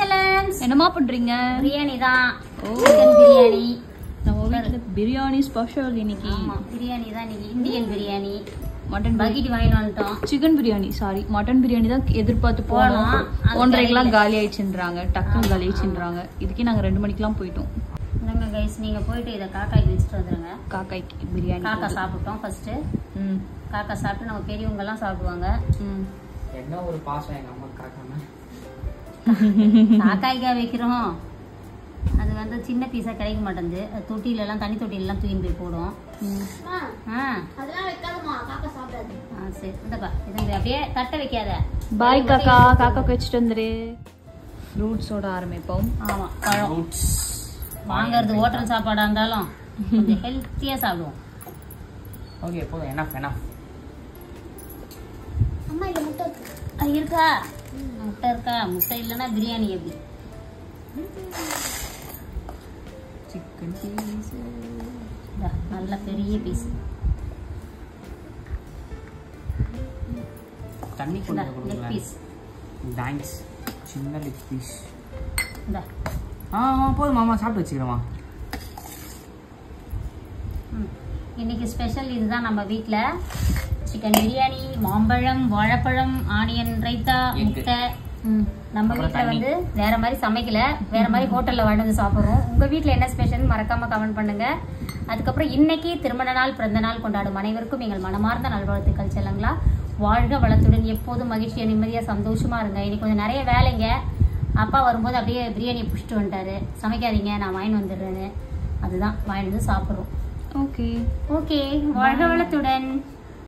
செல்லன்ஸ் என்னமா பண்றீங்க? பிரியாணி தான். சிக்கன் பிரியாணி. நம்ம வீட்ல பிரியாணி ஸ்பெஷல் இன்னைக்கு. ஆமா பிரியாணி தான் இன்னைக்கு. இந்தியன் பிரியாணி. மட்டன் பக்கெட் வாங்கிட்டு வந்துட்டோம். Chicken biryani sorry mutton biryani தான் எதிர்பார்த்து போனோம். 1:30க்குலாம் காலி ஆயிடுச்சுன்றாங்க. டக்குன்னு காலி ஆயிடுச்சுன்றாங்க. இதுக்கே நாங்க 2 மணிக்கெல்லாம் போயிட்டோம். இந்தங்க கைஸ் நீங்க போயிட்டு இத காக்காய்க்கு வச்சிட்டு வந்துருங்க. காக்காய்க்கு பிரியாணி. காக்கா சாப்பிட்டோம் ஃபர்ஸ்ட். காக்கா சாப்பிட்டு நம்ம பெரியவங்க எல்லாம் சாப்பிடுவாங்க. என்ன ஒரு பாசம் எங்க அம்மா காக்காம. காக்காய்க்கா வைக்கிறோம். அது வந்து சின்ன பீஸா கிடைக்க மாட்டேங்குது. தொட்டில எல்லாம் தனி தொட்டில எல்லாம் தூக்கி போய் போடும். அதெல்லாம் வைக்காதமா காக்கா சாப்பிடாது. சரி இந்தப்பா இது அப்படியே தட்ட வைக்காத. பாய் காக்கா. காக்காக்கு வச்சிட்டு வந்துரு. ஃப்ரூட்ஸோட ஆரம்பிப்போம். ஆமா பழம். வாங்குறது ஹோட்டல் சாப்பாடா இருந்தாலும் கொஞ்சம் ஹெல்த்தியா சாப்பிடுவோம். ஓகே போதும் எனஃப் எனஃப். அம்மா இல்ல முட்டை இருக்கு. அது இருக்கா? முட்டை இருக்கா? முட்டை இல்லைன்னா பிரியாணி எப்படி? Chicken piece. நல்ல பெரிய பீஸ். தண்ணி கொண்டு லெக் கொடுங்க. பீஸ். தேங்க்ஸ். சின்ன லெக் பீஸ். இந்தா. போதும் மாமா சாப்பிட்டு வச்சுக்கிறோமா. இன்னைக்கு ஸ்பெஷல் இதுதான் நம்ம வீட்ல. சிக்கன் பிரியாணி, மாம்பழம், வாழைப்பழம், ஆனியன் ரைத்தா, முட்டை. நம்ம வீட்ல வந்து வேற மாதிரி சமைக்கல, வேற மாதிரி ஹோட்டல்ல வாழ்ந்து சாப்பிடுறோம். உங்க வீட்ல என்ன ஸ்பெஷல் மறக்காம கமெண்ட் பண்ணுங்க. அதுக்கப்புறம் இன்னைக்கு திருமண நாள் பிறந்த நாள் கொண்டாடும் அனைவருக்கும் எங்கள் மனமார்ந்த நல்வாழ்த்துக்கள் செல்லுங்களா. வாழ்க வளத்துடன் எப்போதும் மகிழ்ச்சியா நிம்மதியா சந்தோஷமா இருங்க. இன்னைக்கு கொஞ்சம் நிறைய வேலைங்க. அப்பா வரும்போது அப்படியே பிரியாணியை புடிச்சிட்டு வந்துட்டாரு. சமைக்காதீங்க நான் வாங்கி வந்துடுறேன்னு. அதுதான் வாங்கி வந்து சாப்பிடுறோம். ஓகே ஓகே வாழ்க வளத்துடன்.